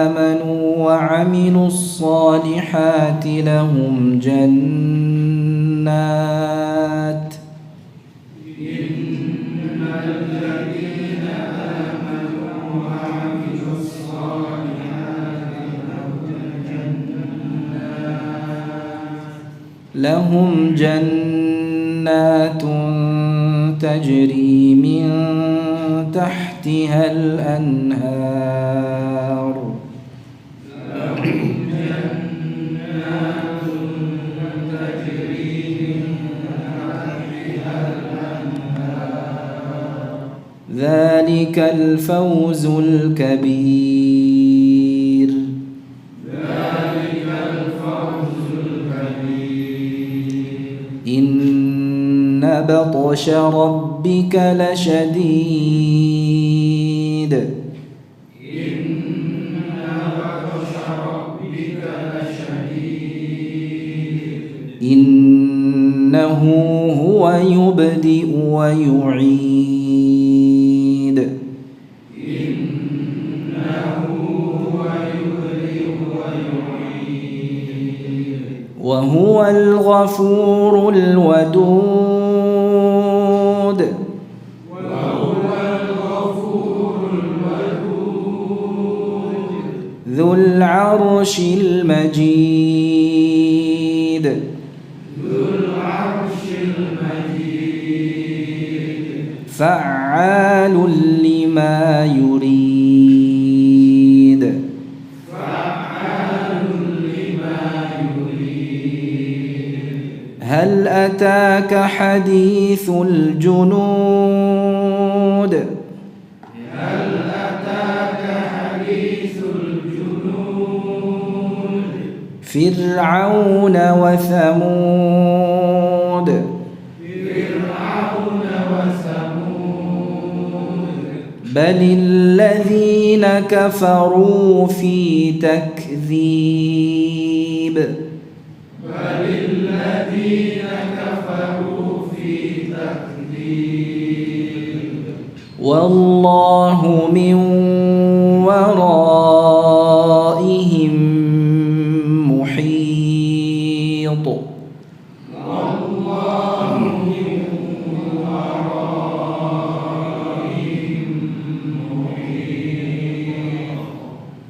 آمنوا وعملوا الصالحات لهم جنات لهم جنات تجري من تحتها الأنهار ذلك الفوز الكبير إن بطش ربك لشديد إنه هو يبدئ ويعيد وهو الغفور الودود ذو العرش المجيد فعال لما يريد هل أتاك حديث الجنود فرعون وثمود بل الذين كفروا في تكذيب والله من ورائهم محيط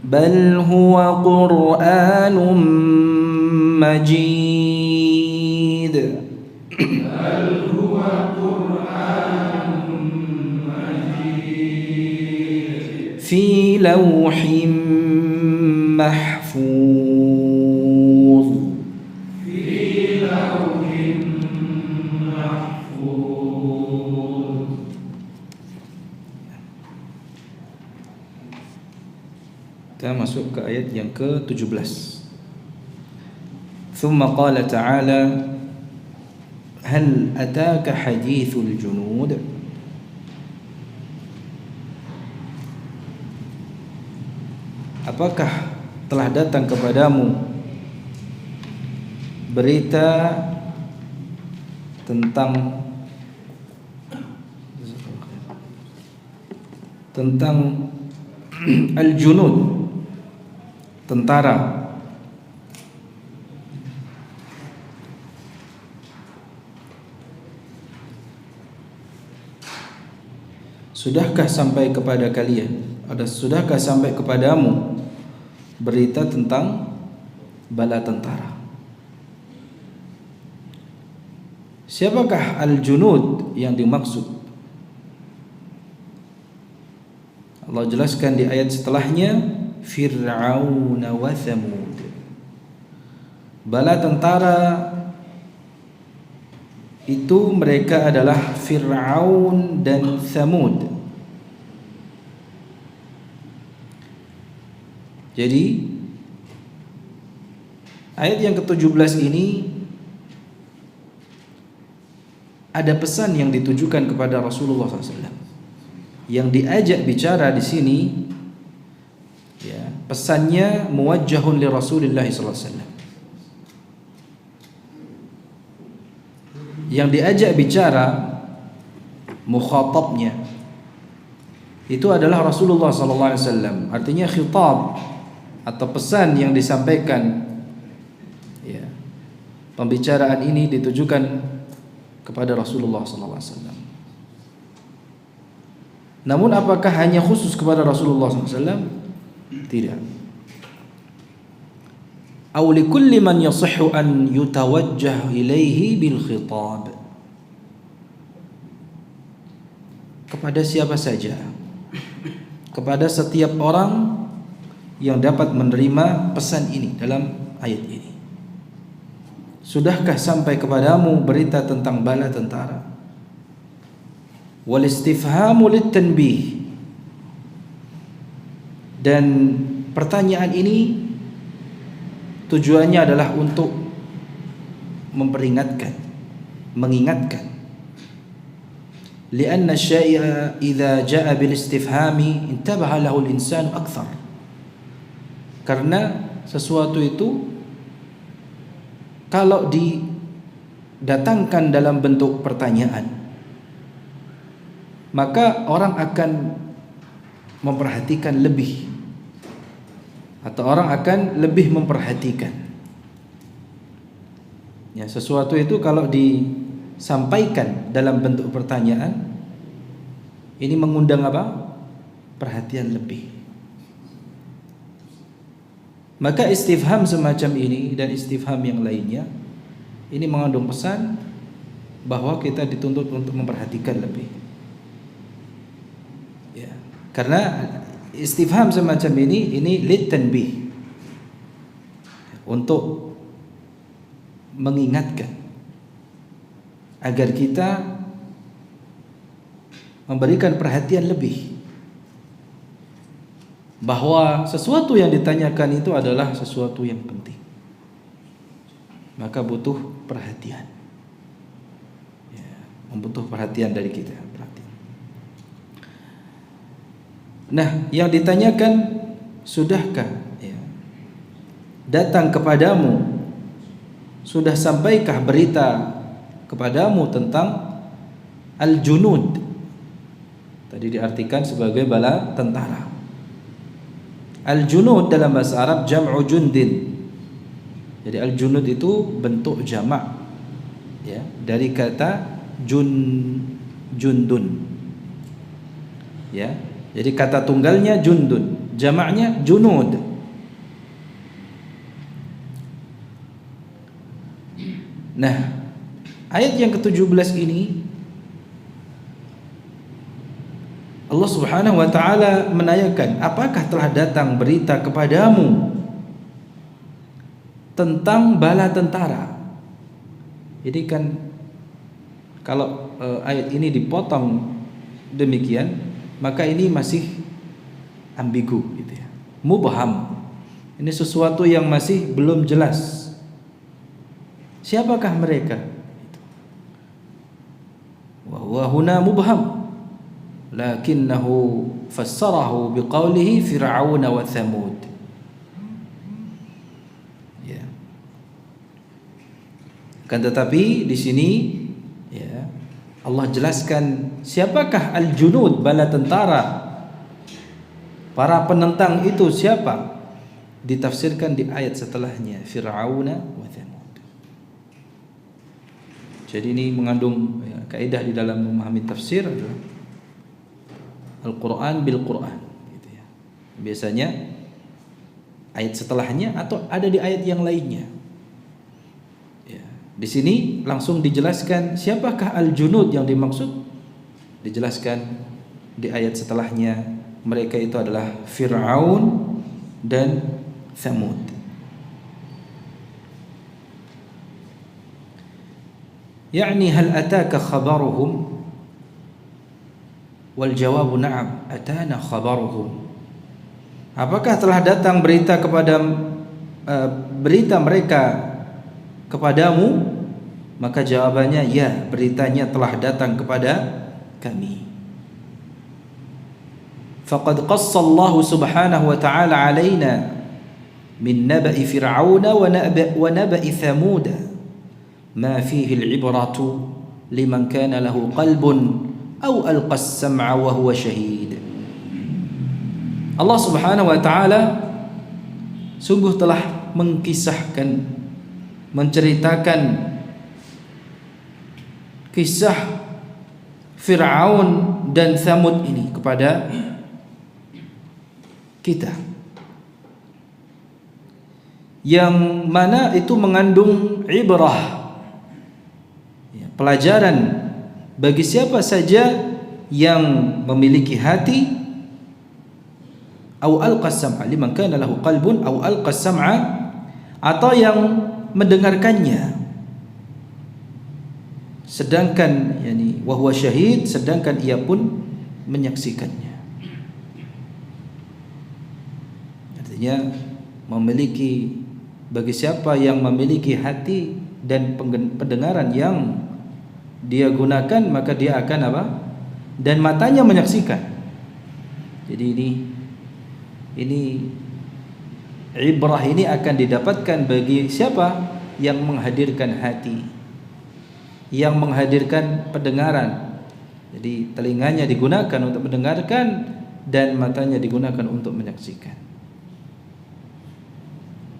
بل هو قرآن مجيد في لوح محفوظ Kita masuk ke ayat yang ke-17. ثم قال تعالى هل أتاك حديث الجنود Apakah telah datang kepadamu berita tentang al-junud, tentara? Sudahkah sampai kepada kalian? Sudahkah sampai kepadamu berita tentang bala tentara? Siapakah al-junud yang dimaksud? Allah jelaskan di ayat setelahnya, Fir'aun wa Thamud. Bala tentara itu mereka adalah Fir'aun dan Thamud. Jadi ayat yang ke-17 ini ada pesan yang ditujukan kepada Rasulullah SAW. Yang diajak bicara di sini, ya, pesannya muwajjahun li Rasulillah SAW. Yang diajak bicara, mukhatabnya itu adalah Rasulullah sallallahu alaihi wasallam. Artinya khitab atau pesan yang disampaikan, ya, pembicaraan ini ditujukan kepada Rasulullah sallallahu alaihi wasallam. Namun apakah hanya khusus kepada Rasulullah sallallahu alaihi wasallam? Tidak. Aw likulli man yasihhu an yutawajjah ilaihi bil khitab. Kepada siapa saja, kepada setiap orang yang dapat menerima pesan ini dalam ayat ini. Sudahkah sampai kepadamu berita tentang bala tentara? Wal istifhamu litanbih. Dan pertanyaan ini tujuannya adalah untuk memperingatkan, mengingatkan. Lianna syai'a idza jaa bil istifhami intabaha lahu al-insan akthar. Karena sesuatu itu kalau didatangkan dalam bentuk pertanyaan, maka orang akan memperhatikan lebih, atau orang akan lebih memperhatikan. Ya, sesuatu itu kalau disampaikan dalam bentuk pertanyaan, ini mengundang apa? Perhatian lebih. Maka istifham semacam ini dan istifham yang lainnya ini mengandung pesan bahwa kita dituntut untuk memperhatikan lebih. Ya, karena istifham semacam ini litanbih, untuk mengingatkan agar kita memberikan perhatian lebih, bahwa sesuatu yang ditanyakan itu adalah sesuatu yang penting, maka butuh perhatian, ya, membutuh perhatian dari kita. Nah, yang ditanyakan, sudahkah, ya, datang kepadamu, sudah sampaikah berita kepadamu tentang al-junud? Tadi diartikan sebagai bala tentara. Al-junud dalam bahasa Arab jam'u jundin. Jadi al-junud itu bentuk jamak, ya, dari kata jundun. Ya. Jadi kata tunggalnya jundun, jamaknya junud. Nah, ayat yang ke-17 ini Allah Subhanahu wa taala menanyakan, apakah telah datang berita kepadamu tentang bala tentara? Jadi kan kalau ayat ini dipotong demikian, maka ini masih ambigu gitu ya. Mubham. Ini sesuatu yang masih belum jelas. Siapakah mereka? Wa huwa huna mubham. Lakinnahu fassarahu biqaulihi Fir'aun wa Thamud. Ya. Kan tetapi di sini, ya, Allah jelaskan siapakah al-junud, bala tentara, para penentang itu siapa? Ditafsirkan di ayat setelahnya, Fir'aun wa Thamud. Jadi ini mengandung, ya, kaidah di dalam memahami tafsir adalah Al-Quran bil Quran, gitu ya. Biasanya ayat setelahnya atau ada di ayat yang lainnya. Ya. Di sini langsung dijelaskan siapakah al-junud yang dimaksud. Dijelaskan di ayat setelahnya, mereka itu adalah Fir'aun dan Thamud. Yani hal ataka khabaruhum? Wal jawabu na'am, atana khabaruhum. Apakah telah datang berita kepada berita mereka kepadamu? Maka jawabannya ya, beritanya telah datang kepada kami. Faqad qassa Allah subhanahu wa ta'ala alaina min naba'i fir'auna wa naba'i thamud ma fihi al-ibratu liman kana lahu qalbun aw alqa as-sam'a wa huwa shahid. Allah Subhanahu wa taala sungguh telah mengkisahkan, menceritakan kisah Fir'aun dan Tsamud ini kepada kita, yang mana itu mengandung ibrah, pelajaran bagi siapa saja yang memiliki hati, au alqas sam'a liman kana lahu qalbun, au alqas sam'a, atau yang mendengarkannya sedangkan wa huwa syahid, sedangkan ia pun menyaksikannya. Artinya memiliki, bagi siapa yang memiliki hati dan pendengaran yang dia gunakan, maka dia akan apa? Dan matanya menyaksikan. Jadi ini ibrah ini akan didapatkan bagi siapa yang menghadirkan hati, yang menghadirkan pendengaran. Jadi telinganya digunakan untuk mendengarkan dan matanya digunakan untuk menyaksikan.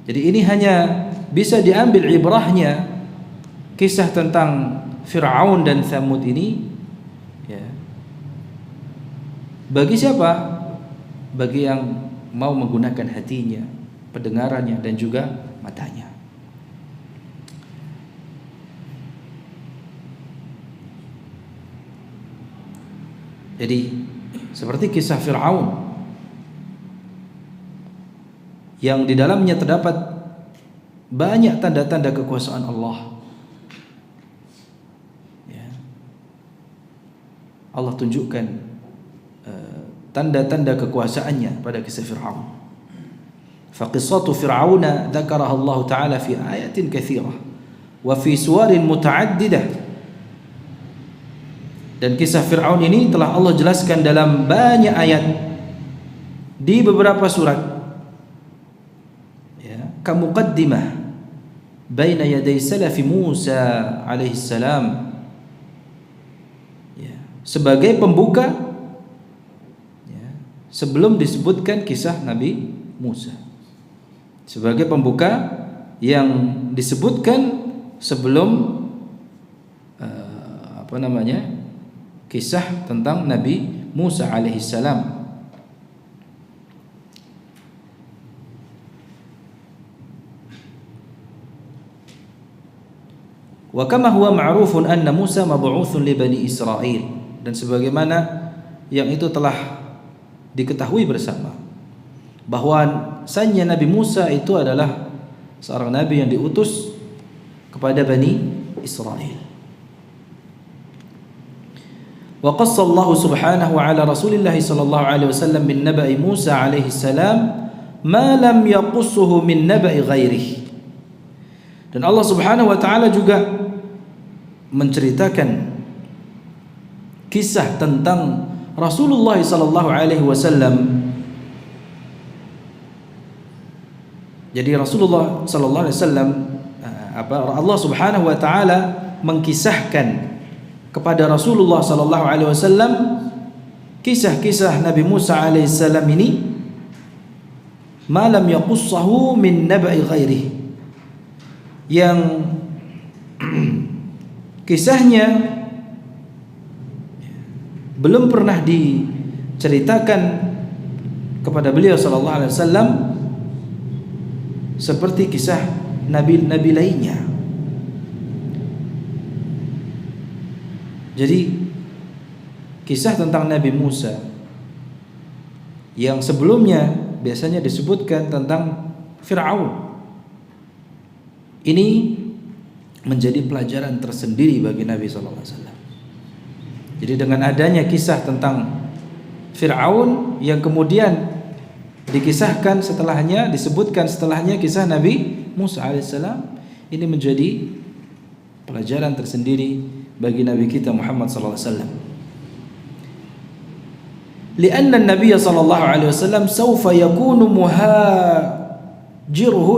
Jadi ini hanya bisa diambil ibrahnya kisah tentang Fir'aun dan Tsamud ini, ya. Bagi siapa? Bagi yang mau menggunakan hatinya, pendengarannya, dan juga matanya. Jadi seperti kisah Fir'aun yang di dalamnya terdapat banyak tanda-tanda kekuasaan Allah. Ya. Allah tunjukkan tanda-tanda kekuasaannya pada kisah Fir'aun. Faqissatu Fir'auna dzakaraha Allah Ta'ala fi ayatin katsirah wa fi suwarin muta'addidah. Dan kisah Fir'aun ini telah Allah jelaskan dalam banyak ayat di beberapa surat, ya, kamuqaddimah baina yaday salafi Musa alaihi salam, ya, sebagai pembuka, ya, sebelum disebutkan kisah Nabi Musa, sebagai pembuka yang disebutkan sebelum kisah tentang Nabi Musa alaihi salam. Wa kama huwa ma'rufun anna Musa mab'utsun li Bani Israil, dan sebagaimana yang itu telah diketahui bersama bahwa sanya Nabi Musa itu adalah seorang nabi yang diutus kepada Bani Israil. Wa qassa Allah subhanahu ala Rasulillah sallallahu alaihi wasallam min naba'i Musa alaihi salam ma lam yaqussuhu min naba'i ghairihi. Dan Allah Subhanahu wa taala juga menceritakan kisah tentang Rasulullah sallallahu alaihi wasallam. Jadi Rasulullah sallallahu alaihi wasallam, Allah Subhanahu wa taala mengkisahkan kepada Rasulullah sallallahu alaihi wasallam kisah-kisah Nabi Musa alaihi salam ini, ma lam yaqussahu min naba'i ghairihi, yang kisahnya belum pernah diceritakan kepada beliau sallallahu alaihi wasallam seperti kisah nabi-nabi lainnya. Jadi kisah tentang Nabi Musa yang sebelumnya biasanya disebutkan tentang Fir'aun, ini menjadi pelajaran tersendiri bagi Nabi sallallahu alaihi wasallam. Jadi dengan adanya kisah tentang Fir'aun yang kemudian dikisahkan setelahnya, disebutkan setelahnya kisah Nabi Musa alaihissalam, ini menjadi pelajaran tersendiri bagi Nabi kita Muhammad sallallahu alaihi wasallam. Lianna an-nabiy sallallahu alaihi wasallam sawfa yakunu muhajiruhu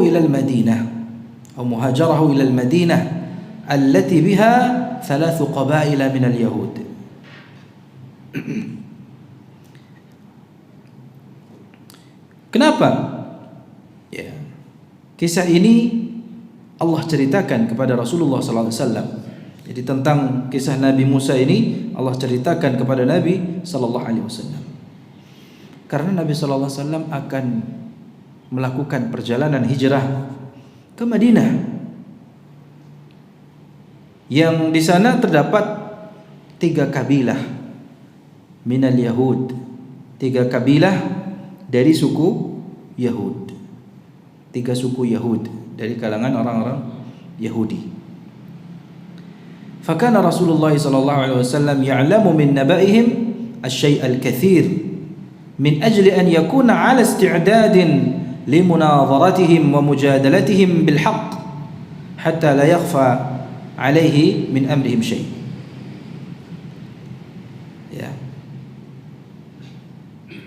ila al-Madinah atau muhajarahu ila al-Madinah allati biha 3 qabail min al-yahud. Kenapa? Ya. Kisah ini Allah ceritakan kepada Rasulullah sallallahu alaihi wasallam. Jadi tentang kisah Nabi Musa ini Allah ceritakan kepada Nabi sallallahu alaihi wasallam. Karena Nabi sallallahu alaihi wasallam akan melakukan perjalanan hijrah ke Madinah. Yang di sana terdapat 3 kabilah minal Yahud. 3 kabilah dari suku Yahud. 3 suku Yahud dari kalangan orang-orang Yahudi. Fakana Rasulullah sallallahu alaihi wasallam ya'lamu min nabaihim asy-syai' al-katsir min ajli an yakuna 'ala isti'dadin limunadharatihim wa mujadalatihim bil haqq hatta la yakhfa 'alaihi min amrihim syai'. Ya.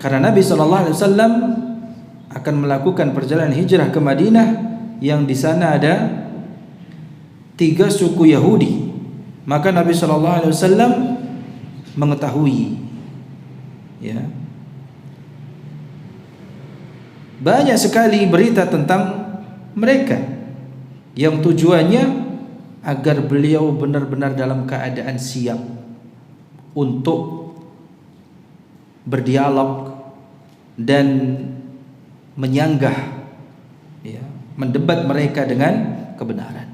Karena Nabi sallallahu alaihi wasallam akan melakukan perjalanan hijrah ke Madinah yang di sana ada 3 suku Yahudi. Maka Nabi sallallahu alaihi wasallam mengetahui, ya, banyak sekali berita tentang mereka yang tujuannya agar beliau benar-benar dalam keadaan siap untuk berdialog dan menyanggah, ya, mendebat mereka dengan kebenaran.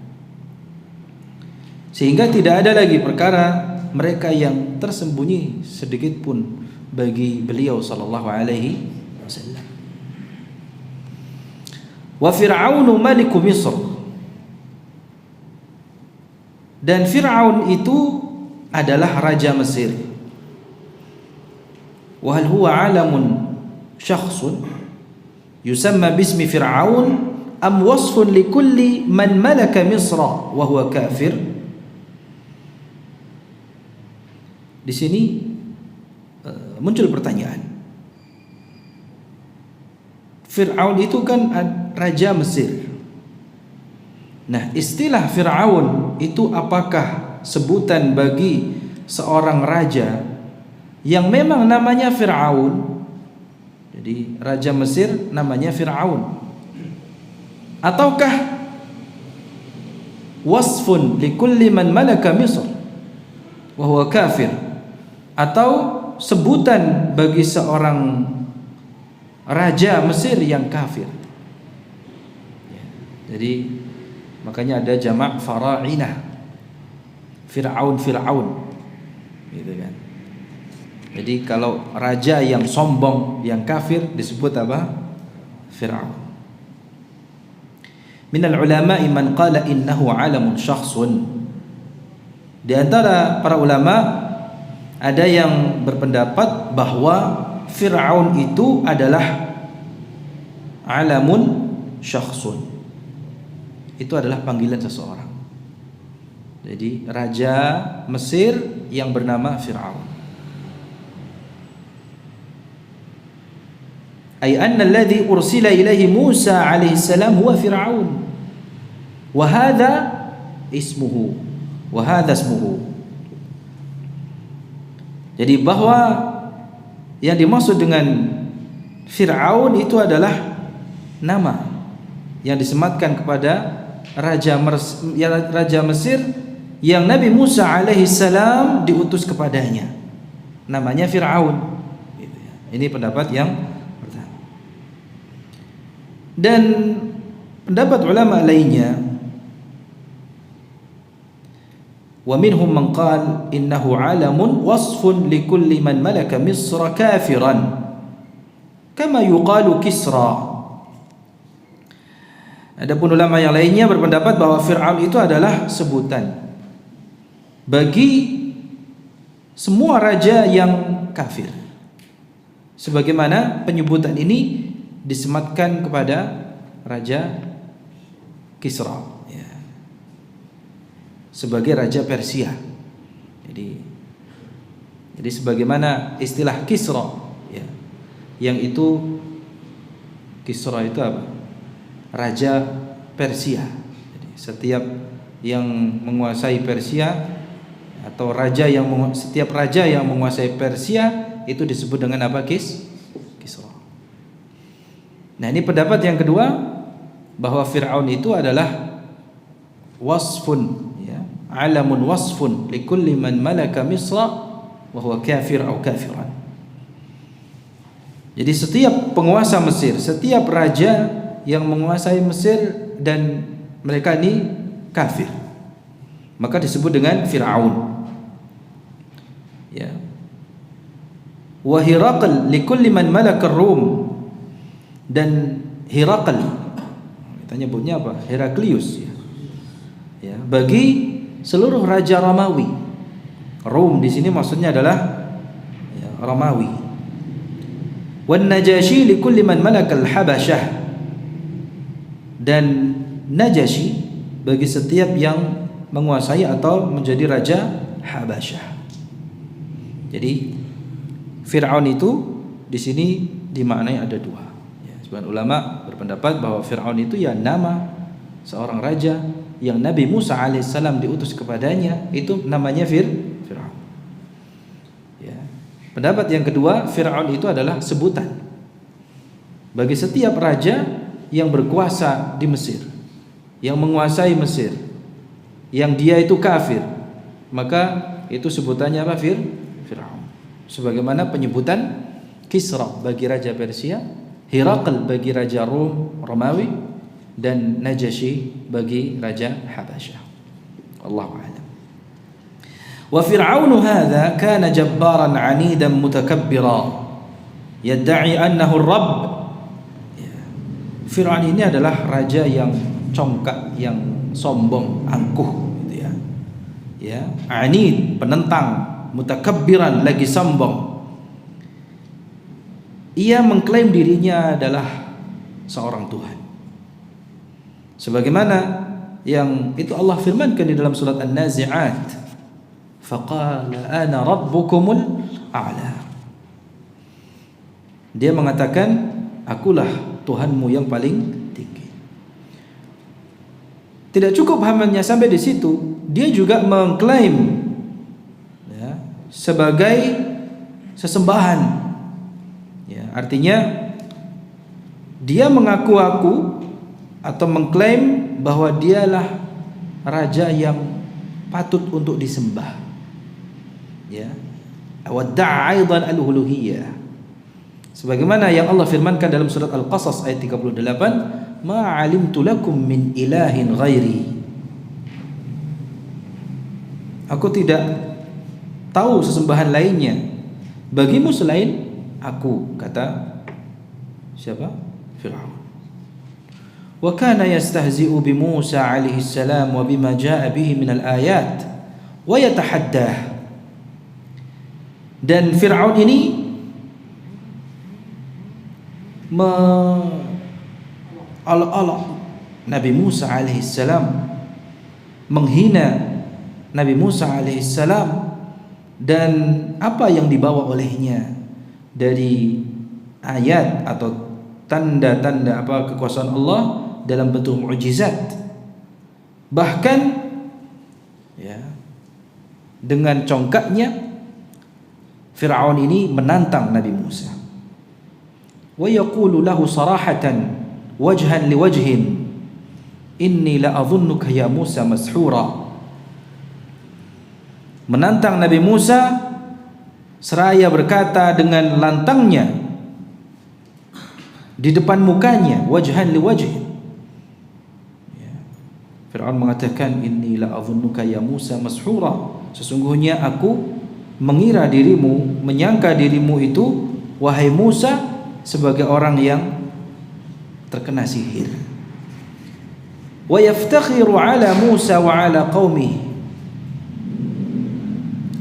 Sehingga tidak ada lagi perkara mereka yang tersembunyi sedikit pun bagi beliau sallallahu alaihi wasallam. Wa Fir'aun maliku Misr. Dan Fir'aun itu adalah raja Mesir. Wa hal huwa 'alamun syakhsun yusamma bismi Fir'aun am wasfun likulli man malaka Misra wa huwa kafir? Di sini muncul pertanyaan. Fir'aun itu kan raja Mesir. Nah, istilah Fir'aun itu apakah sebutan bagi seorang raja yang memang namanya Fir'aun? Jadi raja Mesir namanya Fir'aun, ataukah wasfun likulli man malaka Misr wa huwa kafir, atau sebutan bagi seorang raja Mesir yang kafir? Jadi makanya ada jamak fara'inah, Fir'aun gitu kan. Jadi kalau raja yang sombong, yang kafir disebut apa? Fir'aun. Minal ulama'i man qala innahu 'alamun syakhsun. Di antara para ulama ada yang berpendapat bahwa Fir'aun itu adalah 'alamun syakhsun. Itu adalah panggilan seseorang. Jadi raja Mesir yang bernama Fir'aun. Ay anna alladhi ursila ilaihi Musa alaihi salam huwa Fir'aun. Wa hadha ismuhu. Wa hadha ismuhu. Jadi bahwa yang dimaksud dengan Fir'aun itu adalah nama yang disematkan kepada Raja Mesir yang Nabi Musa alaihi salam diutus kepadanya. Namanya Fir'aun. Ini pendapat yang pertama. Dan pendapat ulama lainnya, wa minhum man qala innahu 'alamun wasfun likulli man malaka Misra kafiran kama yuqalu Kisra. Adapun ulama yang lainnya berpendapat bahwa Fir'aun itu adalah sebutan bagi semua raja yang kafir, sebagaimana penyebutan ini disematkan kepada Raja Kisra, ya, sebagai raja Persia. Jadi sebagaimana istilah Kisra, ya, yang itu Kisra itu apa? Raja Persia. Jadi setiap yang menguasai Persia atau setiap raja yang menguasai Persia itu disebut dengan apa? Kisra. Nah, ini pendapat yang kedua, bahwa Fir'aun itu adalah wasfun, ya, alamun wasfun likulli man malaka Misra wa huwa kafir atau kafiran. Jadi setiap penguasa Mesir, setiap raja yang menguasai Mesir dan mereka ini kafir, maka disebut dengan Fir'aun. Ya. Wa Hiraql likulli man malaka Rum, dan Hiraql, kita nyebutnya apa? Heraklius, ya. Ya, bagi seluruh raja Romawi. Rum di sini maksudnya adalah, ya, Romawi. Wan Najashi likulli man malaka al-Habasyah, dan Najashi bagi setiap yang menguasai atau menjadi raja Habasyah. Jadi Fir'aun itu di sini dimaknai ada dua. Ya, sebagian ulama berpendapat bahwa Fir'aun itu ya nama seorang raja yang Nabi Musa alaihissalam diutus kepadanya, itu namanya Fir'aun. Ya. Pendapat yang kedua, Fir'aun itu adalah sebutan bagi setiap raja yang berkuasa di Mesir, yang menguasai Mesir, yang dia itu kafir, maka itu sebutannya apa? Fir'aun. Sebagaimana penyebutan Kisra bagi raja Persia, Hiraql bagi raja Romawi, dan Najashi bagi raja Habasyah. Wallahu a'lam. Wa Fir'aun hadha kana jabbaran 'anidan mutakabbira yad'i annahu ar-rabb. Fir'aun ini adalah raja yang congkak, yang sombong, angkuh, gitu ya. Ya, 'anid, penentang, mutakabbiran, lagi sombong. Ia mengklaim dirinya adalah seorang Tuhan, sebagaimana yang itu Allah firmankan di dalam surat An-Nazi'at, faqala ana rabbukumul a'la. Dia mengatakan, akulah Tuhanmu yang paling tinggi. Tidak cukup hanya sampai di situ, dia juga mengklaim, ya, sebagai sesembahan. Ya, artinya dia mengaku-aku atau mengklaim bahwa dialah raja yang patut untuk disembah. Ya. Wadda'a aidan al-uluhiyyah. Sebagaimana yang Allah firmankan dalam surat Al-Qasas ayat 38, ma 'alimtu lakum min ilahin ghairi. Aku tidak tahu sesembahan lainnya bagimu selain aku, kata siapa? Fir'aun. Wa kana yastahzi'u bi Musa alaihi salam wa bima jaa'a bihi min al-ayat wa yatahaddah. Dan Fir'aun ini olok-olok Nabi Musa alaihissalam, menghina Nabi Musa alaihissalam dan apa yang dibawa olehnya dari ayat atau tanda-tanda apa kekuasaan Allah dalam bentuk mukjizat. Bahkan, ya, dengan congkaknya Fir'aun ini menantang Nabi Musa. Wa yaqulu lahu sarahatan wajhan liwajhin inni la adhunnuka ya Musa mashura. Menantang Nabi Musa seraya berkata dengan lantangnya di depan mukanya, wajhan liwajhin. Ya. Fir'aun mengatakan, inni la adhunnuka ya Musa mashura, sesungguhnya aku mengira dirimu, menyangka dirimu itu wahai Musa sebagai orang yang terkena sihir. Wa yaftakhiru ala Musa wa ala qaumihi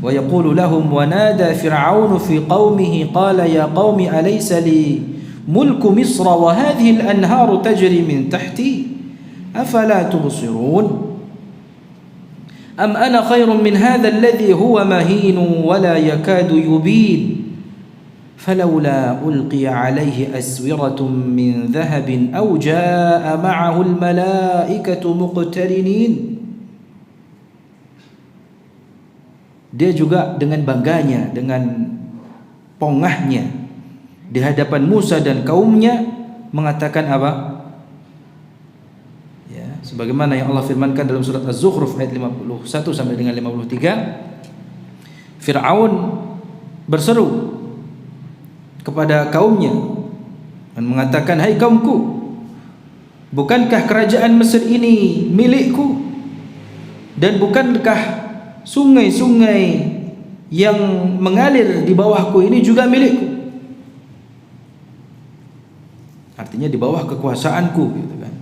wa yaqulu lahum wa nada fir'aun fi qaumihi qala ya qaumi alaysa li mulku misra wa hadhihi al-anharu tajri min tahti afala tubsirun am ana khairun min hadha alladhi huwa mahin wa la yakadu yubin فلولا ألقي عليه أسورة من ذهب أو جاء معه الملائكة مقترنين. Dia juga dengan bangganya, dengan pongahnya di hadapan Musa dan kaumnya mengatakan apa? Ya, sebagaimana yang Allah firmankan dalam surat Az-Zukhruf ayat 51 sampai dengan 53, Fir'aun berseru kepada kaumnya dan mengatakan, "Hai kaumku, bukankah kerajaan Mesir ini milikku? Dan bukankah sungai-sungai yang mengalir di bawahku ini juga milikku?" Artinya di bawah kekuasaanku, gitu kan.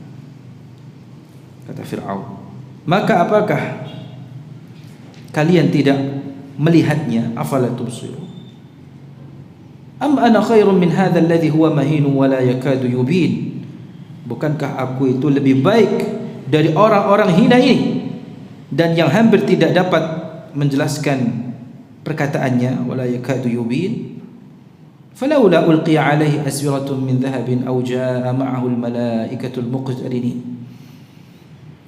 Kata Fir'aun, "Maka apakah kalian tidak melihatnya? Afala tubsirun? Am ana khairun min hadzal ladzi huwa mahin wa la yakadu yubin?" Bukankah aku itu lebih baik dari orang-orang hina ini dan yang hampir tidak dapat menjelaskan perkataannya, wala yakadu yubin? Falaula ulqiya alaihi aswiratun min dhahabin aw jaa ma'ahu al-malaikatul muqtarinin.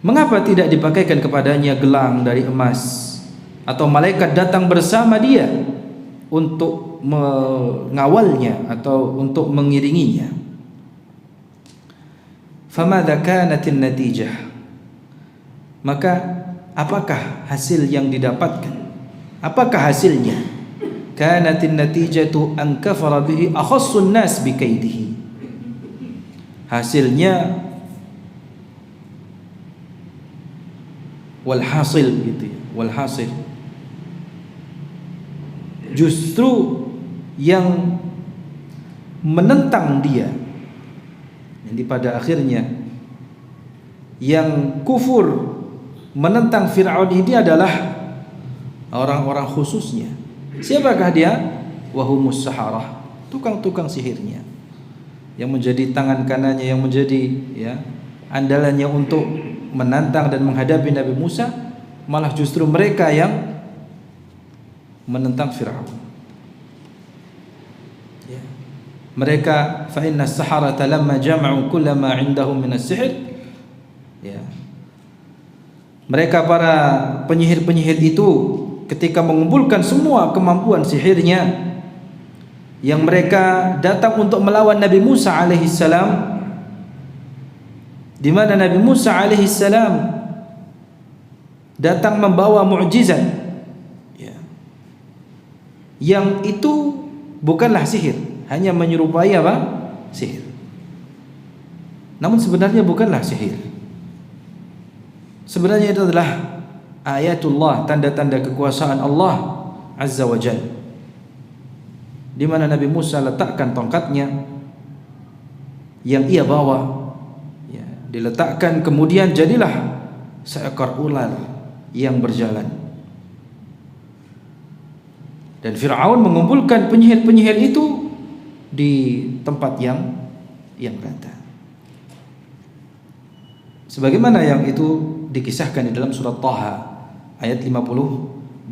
Mengapa tidak dipakaikan kepadanya gelang dari emas atau malaikat datang bersama dia untuk mengawalnya atau untuk mengiringinya? Famadza kanatin natijah? Maka apakah hasil yang didapatkan? Apakah hasilnya? Kanatin natijatu an kafara bihi akhassun nas bikaidihi. Hasilnya walhasil, gitu ya. Walhasil, justru yang menentang dia, jadi pada akhirnya yang kufur menentang Fir'aun ini adalah orang-orang khususnya. Siapakah dia? Wahumus saharah, tukang-tukang sihirnya, yang menjadi tangan kanannya, yang menjadi ya andalannya untuk menantang dan menghadapi Nabi Musa. Malah justru mereka yang menentang Fir'aun. Ya. Mereka, fa inna as-saharata lamma jama'u kullama 'indahum min as-sihr. Ya. Mereka para penyihir-penyihir itu ketika mengumpulkan semua kemampuan sihirnya yang mereka datang untuk melawan Nabi Musa alaihi salam, di mana Nabi Musa alaihi salam datang membawa mukjizat, ya, yang itu bukanlah sihir, hanya menyerupai apa? Sihir. Namun sebenarnya bukanlah sihir. Sebenarnya itu adalah ayatullah, tanda-tanda kekuasaan Allah Azza wa Jalla, di mana Nabi Musa letakkan tongkatnya yang ia bawa, ya, diletakkan, kemudian jadilah seekor ular yang berjalan. Dan Fir'aun mengumpulkan penyihir-penyihir itu di tempat yang rata, sebagaimana yang itu dikisahkan di dalam surat Taha ayat 58.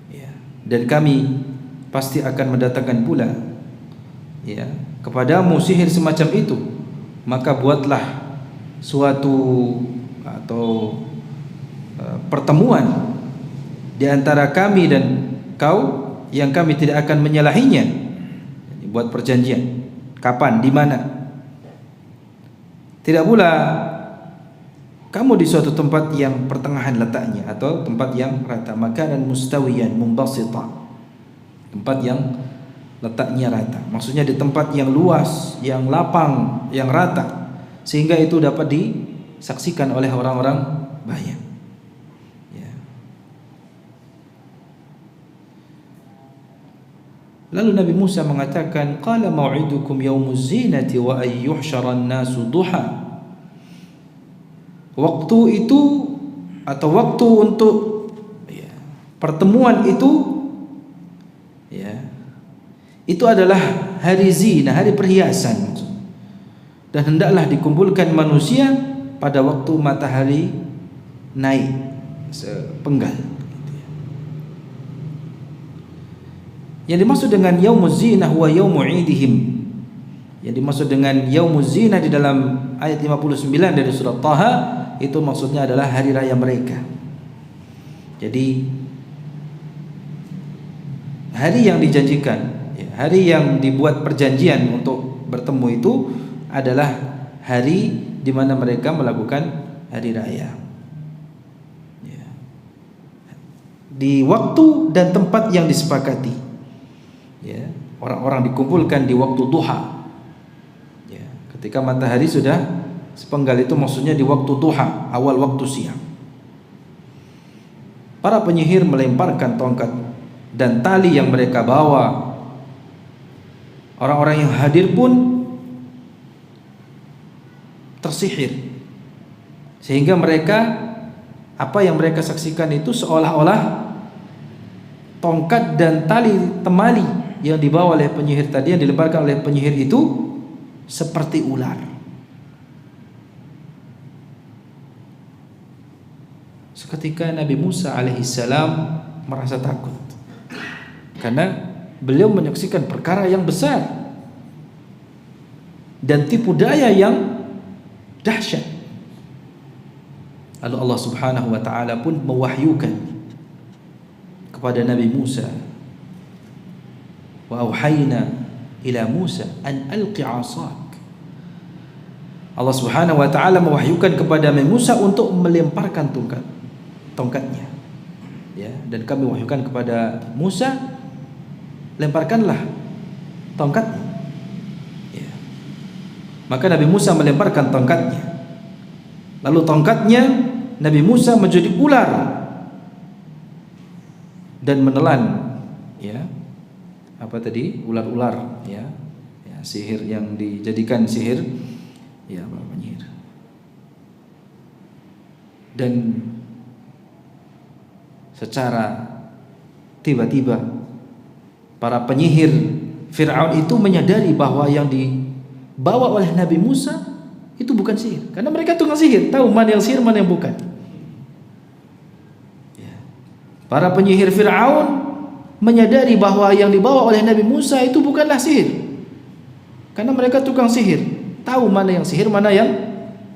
Ya, dan kami pasti akan mendatangkan pula, ya, kepadamu sihir semacam itu, maka buatlah suatu atau pertemuan di antara kami dan kau yang kami tidak akan menyalahinya. Buat perjanjian, kapan, di mana. Tidak pula kamu di suatu tempat yang pertengahan letaknya atau tempat yang rata, makanan mustawiyan mumbasita, tempat yang letaknya rata, maksudnya di tempat yang luas, yang lapang, yang rata, sehingga itu dapat disaksikan oleh orang-orang banyak. Ya. Lalu Nabi Musa mengatakan, qala mau'idukum yaumuz zinati wa ay yuhsyara an-nasu duha. Waktu itu atau waktu untuk, ya, pertemuan itu, ya, itu adalah hari zina, hari perhiasan, dan hendaklah dikumpulkan manusia pada waktu matahari naik sepenggal. Yang dimaksud dengan yaumuz zinah wa yaumu idihim, yang dimaksud dengan yaumuz zinah di dalam ayat 59 dari surat Taha, itu maksudnya adalah hari raya mereka. Jadi hari yang dijanjikan, ya, hari yang dibuat perjanjian untuk bertemu itu adalah hari di mana mereka melakukan hari raya. Ya. Di waktu dan tempat yang disepakati. Ya, orang-orang dikumpulkan di waktu duha. Ya, ketika matahari sudah sepenggal, itu maksudnya di waktu duha, awal waktu siang. Para penyihir melemparkan tongkat dan tali yang mereka bawa. Orang-orang yang hadir pun tersihir, sehingga mereka, apa yang mereka saksikan itu seolah-olah tongkat dan tali temali yang dibawa oleh penyihir tadi, yang dilemparkan oleh penyihir itu seperti ular. Seketika Nabi Musa alaihissalam merasa takut, karena beliau menyaksikan perkara yang besar dan tipu daya yang dahsyat. Lalu Allah Subhanahu wa taala pun mewahyukan kepada Nabi Musa, wa auhayna ila Musa an alqi 'asak. Allah Subhanahu wa taala mewahyukan kepada Nabi Musa untuk melemparkan tongkatnya. Ya, dan kami wahyukan kepada Musa, lemparkanlah tongkatmu. Ya. Maka Nabi Musa melemparkan tongkatnya. Lalu tongkatnya Nabi Musa menjadi ular dan menelan, ya, apa tadi, ular-ular, ya, sihir yang dijadikan sihir, ya, penyihir. Dan secara tiba-tiba para penyihir Fir'aun itu menyadari bahwa yang dibawa oleh Nabi Musa itu bukan sihir, karena mereka tukang sihir, tahu mana yang sihir, mana yang bukan. Ya. Para penyihir Fir'aun menyadari bahwa yang dibawa oleh Nabi Musa itu bukanlah sihir, karena mereka tukang sihir, tahu mana yang sihir, mana yang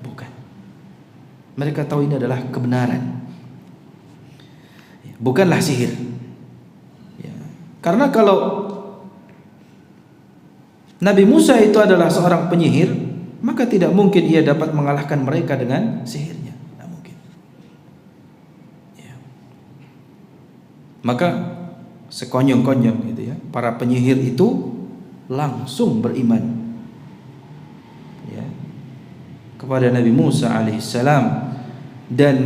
bukan. Mereka tahu ini adalah kebenaran, bukanlah sihir. Ya. Karena kalau Nabi Musa itu adalah seorang penyihir, maka tidak mungkin ia dapat mengalahkan mereka dengan sihirnya, tidak mungkin. Ya. Maka sekonyong-konyong gitu ya, para penyihir itu langsung beriman, ya, kepada Nabi Musa alaihissalam dan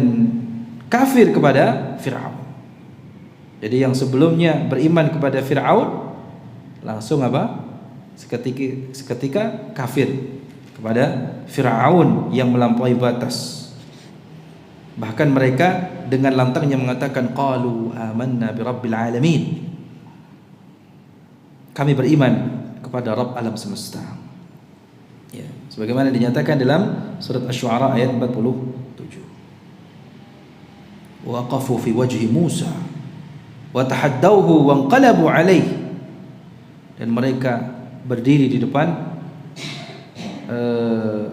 kafir kepada Fir'aun. Jadi yang sebelumnya beriman kepada Fir'aun langsung apa? Seketika kafir kepada Fir'aun yang melampaui batas. Bahkan mereka dengan lantangnya mengatakan, qalu amanna bi rabbil alamin, kami beriman kepada Rabb alam semesta. Ya, sebagaimana dinyatakan dalam surat Asy-Syu'ara ayat 47. Waqafu fi wajhi Musa wa tahaddauhu wa anqalabu alaihi, dan mereka berdiri di depan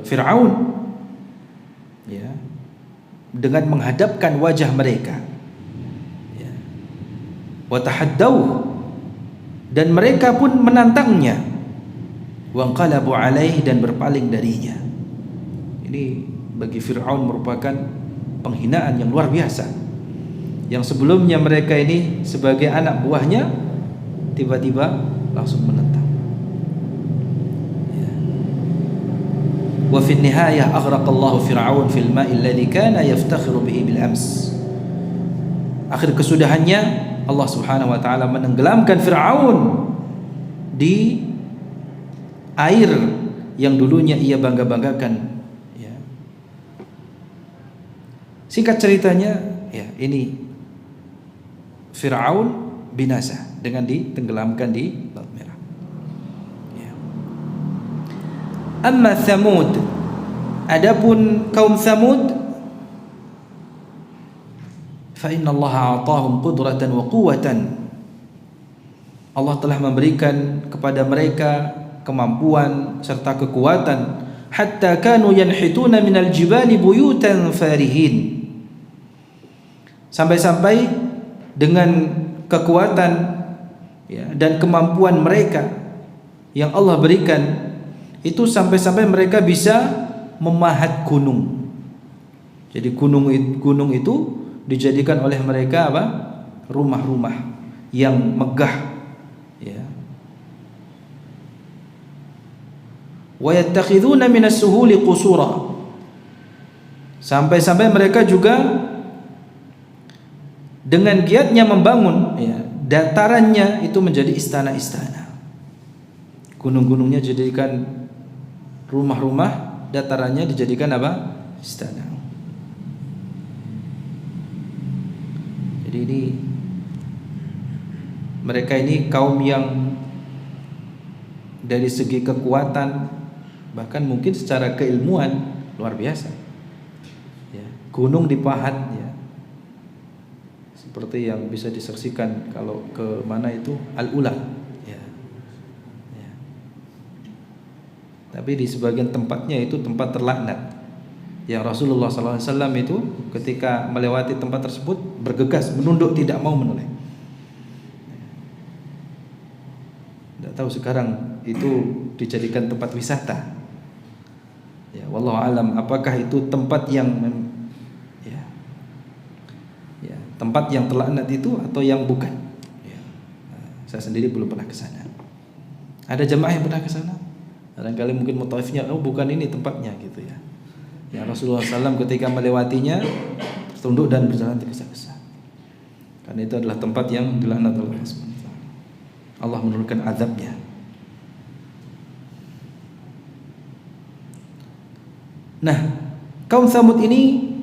Fir'aun, ya, dengan menghadapkan wajah mereka, ya, wa tahaddauhu, dan mereka pun menantangnya, wa anqalabu alaihi, dan berpaling darinya. Ini bagi Fir'aun merupakan penghinaan yang luar biasa. Yang sebelumnya mereka ini sebagai anak buahnya, tiba-tiba langsung menentang. Wa fi nihayah aghraqallahu Fir'aun fil ma'i alladhi kana yaftakhiru bihi bil ams. Akhir kesudahannya Allah Subhanahu wa taala menenggelamkan Fir'aun di air yang dulunya ia bangga-banggakan, ya. Singkat ceritanya, ya, ini Fir'aun binasa dengan ditenggelamkan di Laut Merah. Ya. Amma Thamud, adapun kaum Thamud, fa inna Allah a'tahum qudratan wa quwwatan, Allah telah memberikan kepada mereka kemampuan serta kekuatan, hatta kanu yanhituna minal jibali buyutan farihin, sampai-sampai dengan kekuatan, ya, dan kemampuan mereka yang Allah berikan, Itu sampai-sampai mereka bisa memahat gunung. Jadi gunung itu dijadikan oleh mereka apa? Rumah-rumah yang megah, ya. Wa yattakhiduna minas suhuli qusura. Sampai-sampai mereka juga dengan giatnya membangun, ya, datarannya itu menjadi istana-istana. Gunung-gunungnya dijadikan rumah-rumah, datarannya dijadikan apa? Istana. Jadi ini mereka ini kaum yang dari segi kekuatan, bahkan mungkin secara keilmuan luar biasa, ya. Gunung dipahat, ya, seperti yang bisa disaksikan kalau ke mana itu Al-Ula, ya. Ya. Tapi di sebagian tempatnya itu tempat terlaknat, yang Rasulullah SAW itu ketika melewati tempat tersebut bergegas menunduk, tidak mau menoleh. Tidak tahu sekarang itu dijadikan tempat wisata, ya, wallahu alam, apakah itu tempat yang tempat yang terlaknat itu atau yang bukan, ya. Saya sendiri belum pernah ke sana. Ada jamaah yang pernah ke sana? Barangkali mungkin mutaifnya, oh bukan ini tempatnya, gitu ya. Ya, Rasulullah SAW ketika melewatinya tunduk dan berjalan tergesa-gesa, karena itu adalah tempat yang dilaknat oleh Allah SWT. Allah menurunkan azabnya. Nah, kaum Tsamud ini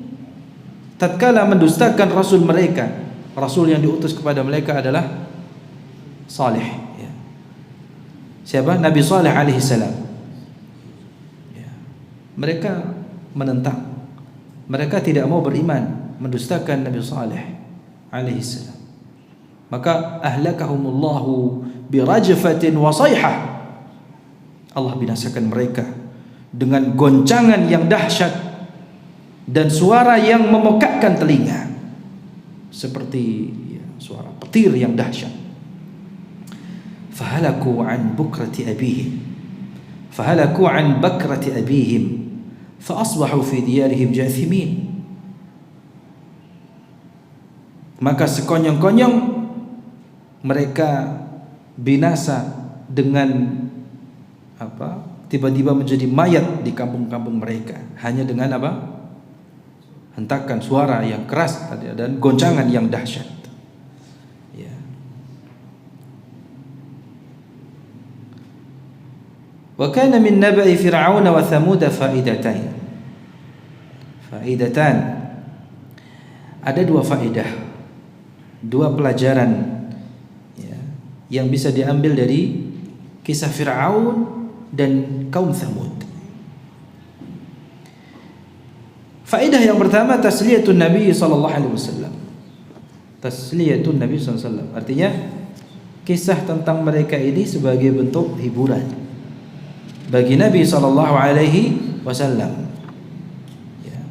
tatkala mendustakan rasul mereka, rasul yang diutus kepada mereka adalah Saleh, ya. Siapa? Nabi Saleh alaihi salam, ya. Mereka menentang, mereka tidak mau beriman, mendustakan Nabi Saleh alaihi salam. Maka ahlakahumullahu birajfatin wa sayhah. Allah binasakan mereka dengan goncangan yang dahsyat dan suara yang memekakkan telinga, seperti, ya, suara petir yang dahsyat. Fahalaku an bukrati abihim, fahalaku an bakrati abihim, fa asbahu fi diyarihim jathimin. Maka sekonyong-konyong mereka binasa dengan apa? Tiba-tiba menjadi mayat di kampung-kampung mereka, hanya dengan apa? Hentakan suara yang keras dan goncangan yang dahsyat, ya. Wa kana min naba'i fir'aun wa thamud faidatan. Ada dua faedah, dua pelajaran, ya, yang bisa diambil dari kisah Fir'aun dan kaum Tsamud. Faedah yang pertama, tasliyatun Nabi sallallahu alaihi wasallam. Tasliyatun Nabi sallallahu alaihi wasallam artinya kisah tentang mereka ini sebagai bentuk hiburan bagi Nabi sallallahu alaihi wasallam. Ya.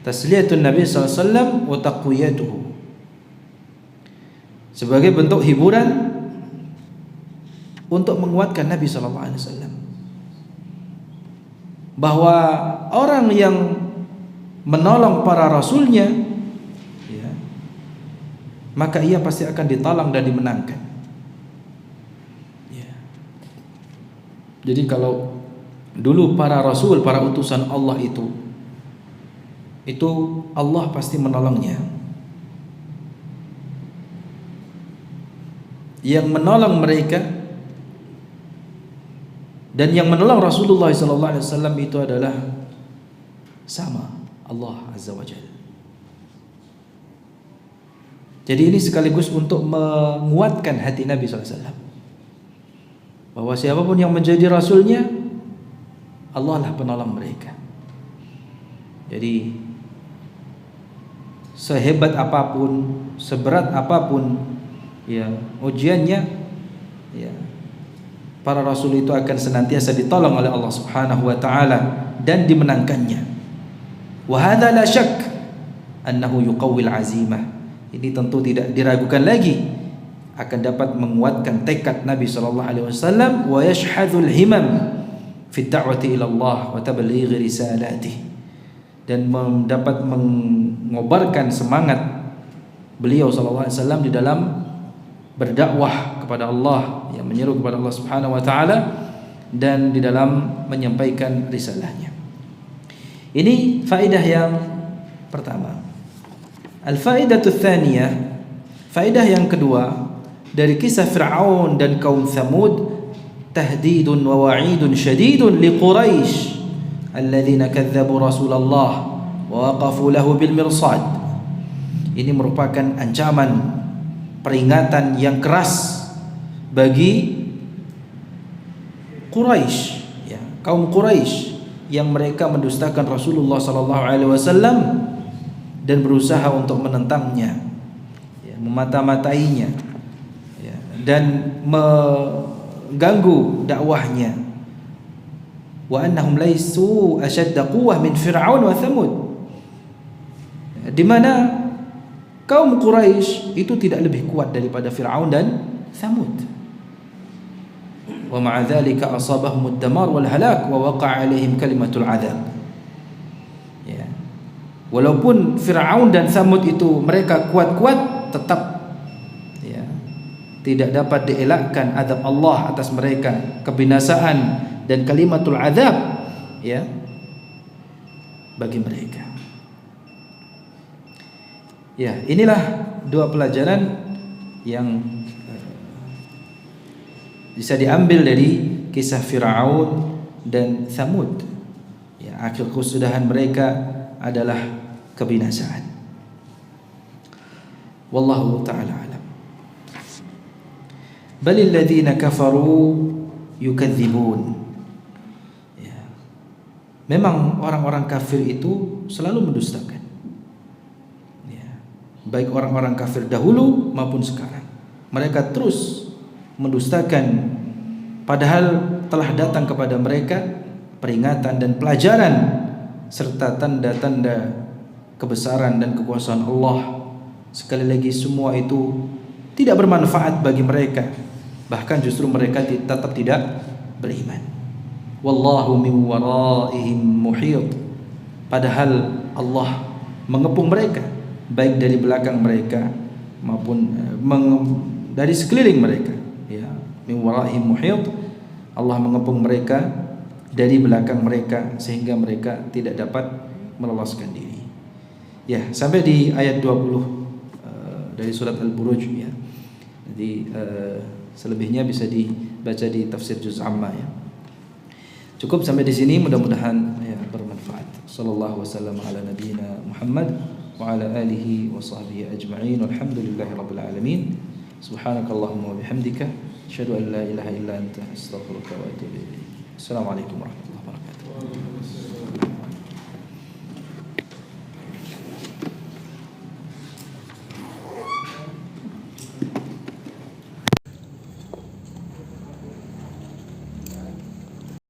Tasliyatun Nabi sallallahu alaihi wasallam wa taqwiyatuhu, sebagai bentuk hiburan untuk menguatkan Nabi sallallahu alaihi wasallam, bahwa orang yang menolong para rasulnya, ya, maka ia pasti akan ditolong dan dimenangkan, ya. Jadi kalau dulu para rasul, para utusan Allah itu Allah pasti menolongnya. Yang menolong mereka dan yang menolong Rasulullah SAW itu adalah sama Allah Azza wa Jalla. Jadi ini sekaligus untuk menguatkan hati Nabi SAW, bahwa siapapun yang menjadi Rasulnya, Allah lah penolong mereka. Jadi sehebat apapun, seberat apapun, ya, ujiannya, ya, para rasul itu akan senantiasa ditolong oleh Allah Subhanahu wa taala dan dimenangkannya. Wa hadza la syak annahu yuqawwil azimah. Ini tentu tidak diragukan lagi akan dapat menguatkan tekad Nabi sallallahu alaihi wasallam, wa yashhadul himam fi da'wati ila Allah wa tablighi risalatihi, dan dapat mengobarkan semangat beliau sallallahu alaihi wasallam di dalam berdakwah kepada Allah, yang menyeru kepada Allah Subhanahu wa taala, dan di dalam menyampaikan risalahnya. Ini faedah yang pertama. Al-faedatu tsaniyah, faedah yang kedua dari kisah Fir'aun dan kaum Thamud, tahdidun wa wa'idun syadidun li Quraisy alladzina kadzdzabu Rasulullah wa waqafu lahu bil mirsad. Ini merupakan ancaman, peringatan yang keras bagi Quraisy, ya, kaum Quraisy yang mereka mendustakan Rasulullah sallallahu alaihi wasallam dan berusaha untuk menentangnya, ya, memata-matainya, ya, dan mengganggu dakwahnya. Wa annahum laisu ashadda quwwah min Fir'aun wa Thamud, di mana kaum Quraisy itu tidak lebih kuat daripada Fir'aun dan Thamud. Wa ma'a dzalika asabahum ad-damar wal halak wa waqa'a 'alaihim kalimatul 'adzab. Ya. Walaupun Fir'aun dan Thamud itu mereka kuat-kuat, tetap ya, tidak dapat dielakkan azab Allah atas mereka, kebinasaan dan kalimatul 'adzab, ya, bagi mereka. Ya, inilah dua pelajaran yang bisa diambil dari kisah Fir'aun dan Thamud. Ya, akhir kesudahan mereka adalah kebinasaan. Wallahu ta'ala alam. Balil ladzina kafaru yukadzibun. Ya. Memang orang-orang kafir itu selalu mendustakan. Ya. Baik orang-orang kafir dahulu maupun sekarang, mereka terus mendustakan, padahal telah datang kepada mereka peringatan dan pelajaran serta tanda-tanda kebesaran dan kekuasaan Allah. Sekali lagi, semua itu tidak bermanfaat bagi mereka, bahkan justru mereka tetap tidak beriman. Wallahu min waraihim muhit, padahal Allah mengepung mereka baik dari belakang mereka maupun dari sekeliling mereka. Ya, min waraihim muhit, Allah mengepung mereka dari belakang mereka sehingga mereka tidak dapat meloloskan diri. Ya, sampai di ayat 20 dari surat Al-Buruj, ya. Jadi selebihnya bisa dibaca di tafsir juz amma, ya. Cukup sampai di sini, mudah-mudahan ya bermanfaat. Sallallahu wasallam ala nabiyyina Muhammad wa ala alihi wa sahbihi ajma'in. Walhamdulillahirabbil alamin. Subhanakallahumma wa bihamdika asyhadu an la ilaha illa anta astaghfiruka wa atubu ilaik. Assalamualaikum warahmatullahi wabarakatuh.